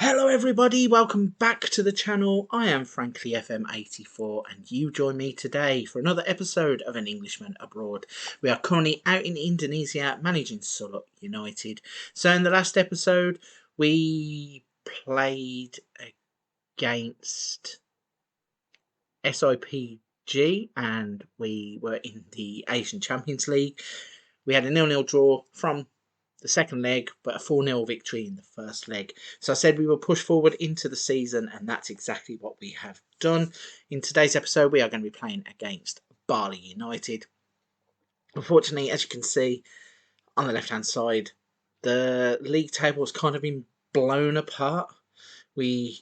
Hello everybody, welcome back to the channel. I am frankly FM84 and you join me today for another episode of An Englishman Abroad. We are currently out in Indonesia managing Sulut United. So in the last episode we played against S8E12 and we were in the Asian Champions League. We had a 0-0 draw from the second leg, but a 4-0 victory in the first leg. So I said we will push forward into the season, and that's exactly what we have done. In today's episode, we are going to be playing against BALI United. Unfortunately, as you can see on the left-hand side, the league table has kind of been blown apart. We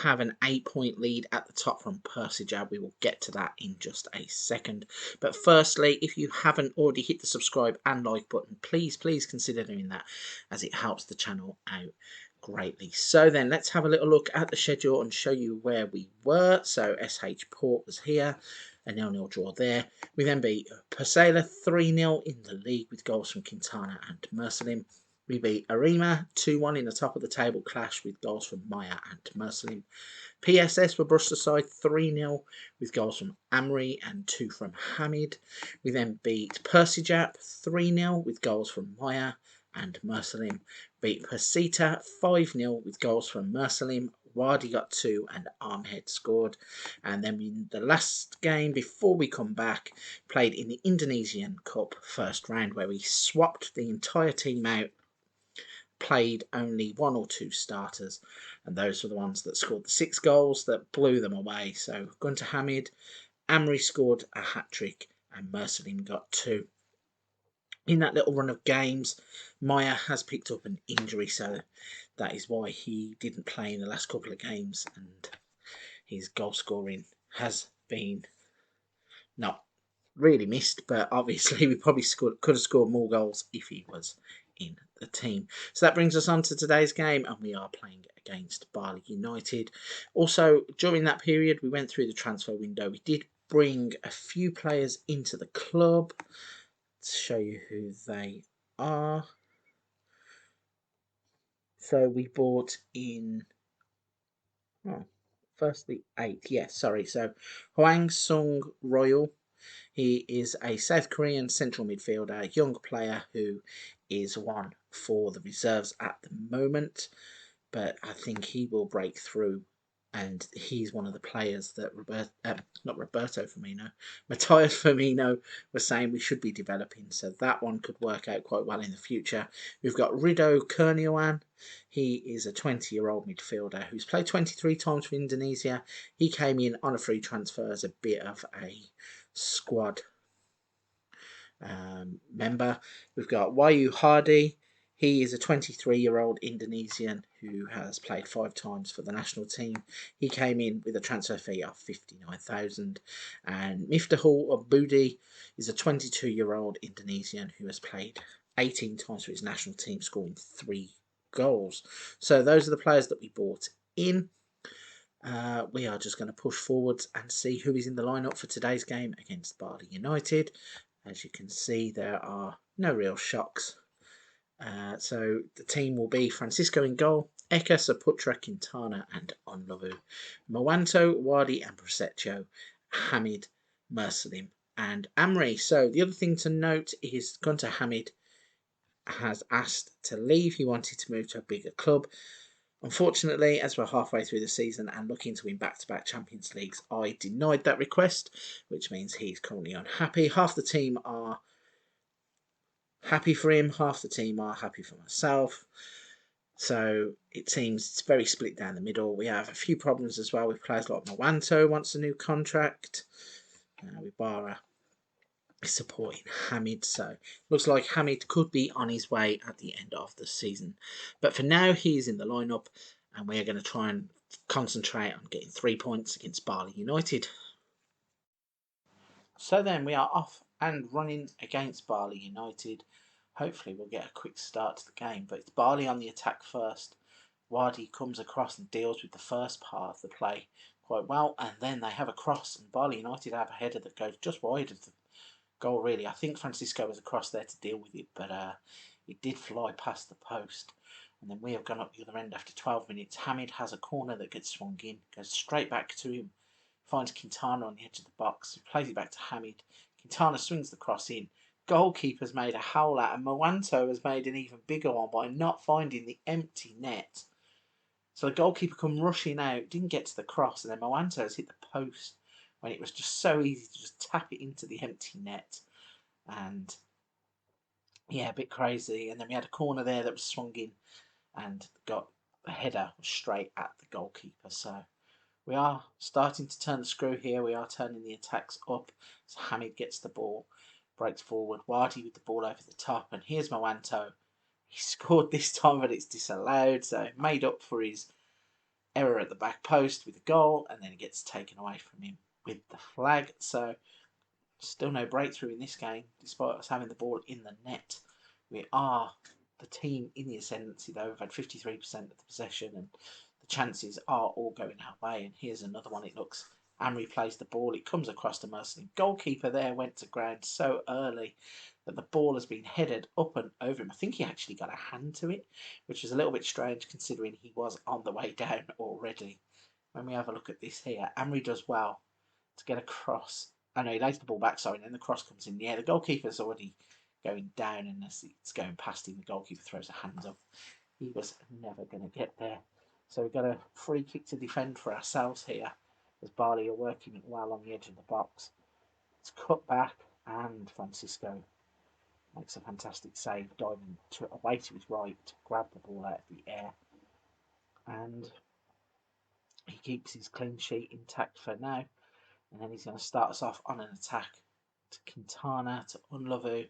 have an 8-point lead at the top from Persija. We will get to that in just a second. But firstly, if you haven't already hit the subscribe and like button, please consider doing that, as it helps the channel out greatly. So then let's have a little look at the schedule and show you where we were. So SH Port was here, a 0-0 draw there. We then beat Persela 3-0 in the league with goals from Quintana and Mersalim. We beat Arima 2-1 in the top of the table clash with goals from Maya and Mersalim. PSS were brushed aside 3-0 with goals from Amri and 2 from Hamid. We then beat Persijap 3-0 with goals from Maya and Mersalim. Beat Persita 5-0 with goals from Mersalim. Wadi got 2 and Armhead scored. And then in the last game before we come back, played in the Indonesian Cup first round, where we swapped the entire team out, played only 1 or 2 starters, and those were the ones that scored the 6 goals that blew them away. So Gunter Hamid, Amri scored a hat-trick and Mersalim got 2. In that little run of games, Maya has picked up an injury, so that is why he didn't play in the last couple of games, and his goal scoring has been not really missed, but obviously we probably could have scored more goals if he was in the team. So that brings us on to today's game, and we are playing against BALI United. Also, during that period, we went through the transfer window. We did bring a few players into the club. Let's show you who they are. So we bought in, firstly 8, yes, sorry. So Hwang Sung Royal. He is a South Korean central midfielder, young player who is one for the reserves at the moment, but I think he will break through, and he's one of the players that Matthias Firmino was saying we should be developing, so that one could work out quite well in the future. We've got Rido Kurniawan. He is a 20-year-old midfielder who's played 23 times for Indonesia. He came in on a free transfer as a bit of a squad member. We've got Wahyu Hardy. He is a 23-year-old Indonesian who has played 5 times for the national team. He came in with a transfer fee of 59,000. And Miftahul Budi is a 22-year-old Indonesian who has played 18 times for his national team, scoring 3 goals. So those are the players that we bought in. We are just going to push forwards and see who is in the lineup for today's game against BALI United. As you can see, there are no real shocks. So the team will be Francisco in goal, Eka, Saputra, Quintana and Onlovu, Mawanto, Wadi and Prasetyo, Hamid, Mersalim and Amri. So the other thing to note is Gunter Hamid has asked to leave. He wanted to move to a bigger club. Unfortunately, as we're halfway through the season and looking to win back-to-back Champions Leagues, I denied that request, which means he's currently unhappy. Half the team are happy for him, half the team are happy for myself. So it seems it's very split down the middle. We have a few problems as well with players like Mawanto wants a new contract. Wibara is supporting Hamid, so looks like Hamid could be on his way at the end of the season. But for now, he's in the lineup, and we are going to try and concentrate on getting 3 points against BALI United. So then we are off and running against BALI United. Hopefully we'll get a quick start to the game, but it's BALI on the attack first. Wadi comes across and deals with the first part of the play quite well, and then they have a cross, and BALI United have a header that goes just wide of the goal, really. I think Francisco was across there to deal with it, but it did fly past the post. And then we have gone up the other end after 12 minutes. Hamid has a corner that gets swung in, goes straight back to him, finds Quintana on the edge of the box, plays it back to Hamid. Quintana swings the cross in. Goalkeeper's made a howl out, and Mwanto has made an even bigger one by not finding the empty net. So the goalkeeper come rushing out, didn't get to the cross, and then Mwanto has hit the post when it was just so easy to just tap it into the empty net. And yeah, a bit crazy. And then we had a corner there that was swung in and got the header straight at the goalkeeper. So we are starting to turn the screw here. We are turning the attacks up. So Hamid gets the ball, breaks forward. Wadi with the ball over the top. And here's Mwanto. He scored this time, but it's disallowed. So made up for his error at the back post with a goal. And then it gets taken away from him with the flag. So still no breakthrough in this game, despite us having the ball in the net. We are the team in the ascendancy, though. We've had 53% of the possession, and the chances are all going our way. And here's another one. It looks Amri plays the ball. It comes across to Merslin. Goalkeeper there went to ground so early that the ball has been headed up and over him. I think he actually got a hand to it, which is a little bit strange considering he was on the way down already. When we have a look at this here, Amri does well to get across. I know he lays the ball back, sorry, and then the cross comes in. Yeah, the goalkeeper's already going down, and as it's going past him, the goalkeeper throws a hands up. He was never going to get there. So we've got a free kick to defend for ourselves here, as BALI are working it well on the edge of the box. It's cut back, and Francisco makes a fantastic save, diving away to his right to grab the ball out of the air. And he keeps his clean sheet intact for now. And then he's going to start us off on an attack to Quintana, to Unlovu.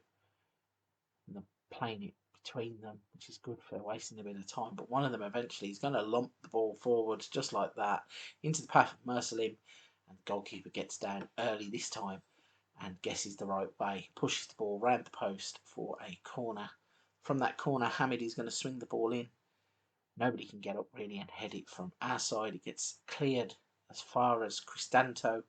And they're playing it between them, which is good for wasting a bit of time. But one of them eventually is going to lump the ball forward, just like that, into the path of Mersalim. And the goalkeeper gets down early this time and guesses the right way. Pushes the ball round the post for a corner. From that corner, Hamid is going to swing the ball in. Nobody can get up really and head it from our side. It gets cleared as far as Cristanto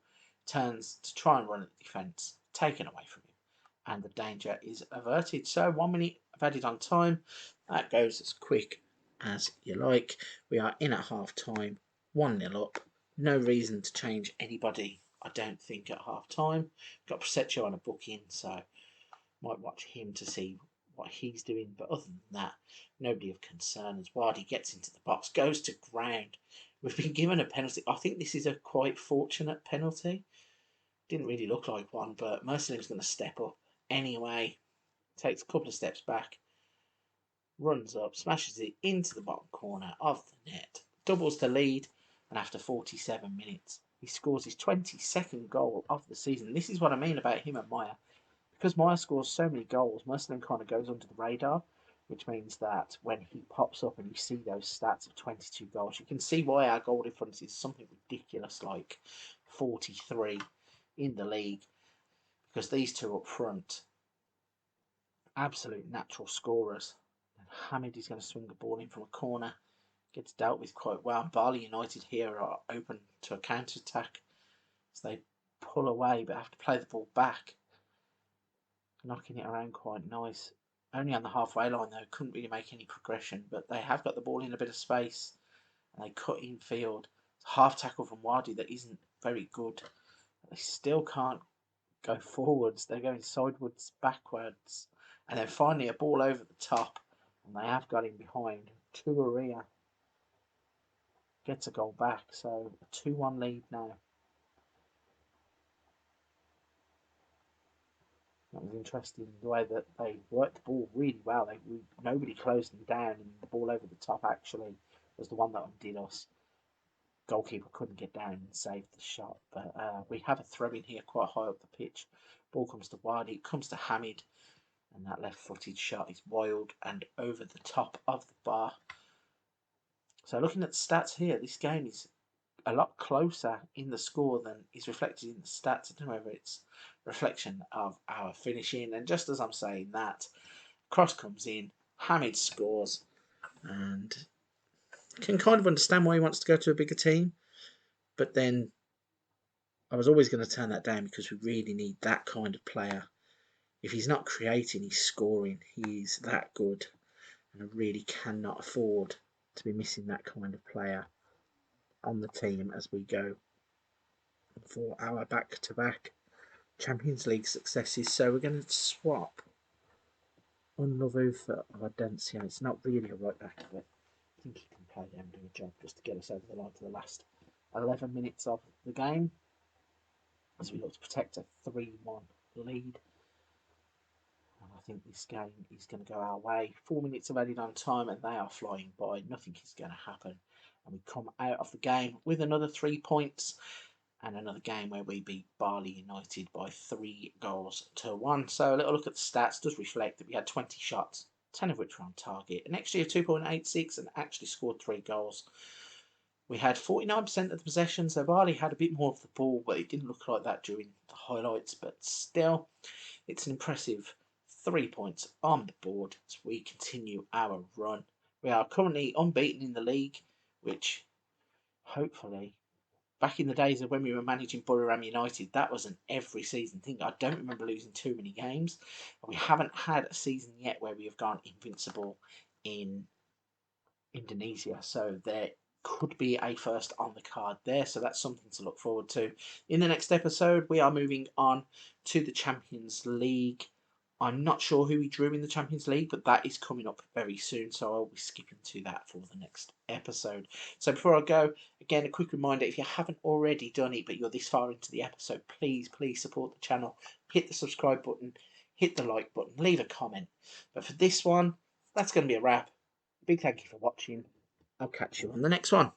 turns to try and run at the defence, taken away from him, and the danger is averted. So 1 minute of added on time. That goes as quick as you like. We are in at half time, 1-0 up. No reason to change anybody, I don't think, at half time. Got Prosecco on a booking, so might watch him to see what he's doing. But other than that, nobody of concern. As Wadi gets into the box, goes to ground. We've been given a penalty. I think this is a quite fortunate penalty. Didn't really look like one, but Mersalim's going to step up anyway. Takes a couple of steps back. Runs up, smashes it into the bottom corner of the net. Doubles the lead, and after 47 minutes, he scores his 22nd goal of the season. This is what I mean about him and Maya. Because Maya scores so many goals, Mersalim kind of goes under the radar, which means that when he pops up and you see those stats of 22 goals, you can see why our goal difference is something ridiculous like 43 in the league, because these two up front, absolute natural scorers. And Hamid is going to swing the ball in from a corner, gets dealt with quite well. And BALI United here are open to a counter-attack, so they pull away but have to play the ball back, knocking it around quite nice. Only on the halfway line though, couldn't really make any progression, but they have got the ball in a bit of space and they cut in field. It's a half tackle from Wadi that isn't very good. They still can't go forwards, they're going sideways, backwards, and then finally a ball over the top, and they have got him behind. Tuaria gets a goal back, so a 2-1 lead now. That was interesting, the way that they worked the ball really well. Nobody closed them down, and the ball over the top actually was the one that undid us. Goalkeeper couldn't get down and save the shot, but we have a throw in here quite high up the pitch. Ball comes to Wadi, it comes to Hamid, and that left-footed shot is wild and over the top of the bar. So looking at the stats here, this game is a lot closer in the score than is reflected in the stats. I don't know whether it's a reflection of our finishing. And just as I'm saying that, cross comes in, Hamid scores, and can kind of understand why he wants to go to a bigger team. But then I was always going to turn that down because we really need that kind of player. If he's not creating, he's scoring. He's that good. And I really cannot afford to be missing that kind of player on the team as we go for our back-to-back Champions League successes. So we're going to swap Unlovu for Ardensia. It's not really a right back, but I think he can play there and do a job just to get us over the line for the last 11 minutes of the game as we look to protect a 3-1 lead. And I think this game is going to go our way. 4 minutes of added on time and they are flying by. Nothing is going to happen. And we come out of the game with another 3 points and another game where we beat BALI United by 3-1. So a little look at the stats does reflect that we had 20 shots, 10 of which were on target, an XG of 2.86 and actually scored 3 goals. We had 49% of the possession, so BALI had a bit more of the ball, but it didn't look like that during the highlights. But still, it's an impressive 3 points on the board as we continue our run. We are currently unbeaten in the league, which hopefully, back in the days of when we were managing Borough United, that was an every season thing. I don't remember losing too many games. And we haven't had a season yet where we have gone invincible in Indonesia. So there could be a first on the card there. So that's something to look forward to. In the next episode, we are moving on to the Champions League. I'm not sure who we drew in the Champions League, but that is coming up very soon, so I'll be skipping to that for the next episode. So before I go, again, a quick reminder, if you haven't already done it, but you're this far into the episode, please support the channel. Hit the subscribe button, hit the like button, leave a comment. But for this one, that's going to be a wrap. Big thank you for watching. I'll catch you on the next one.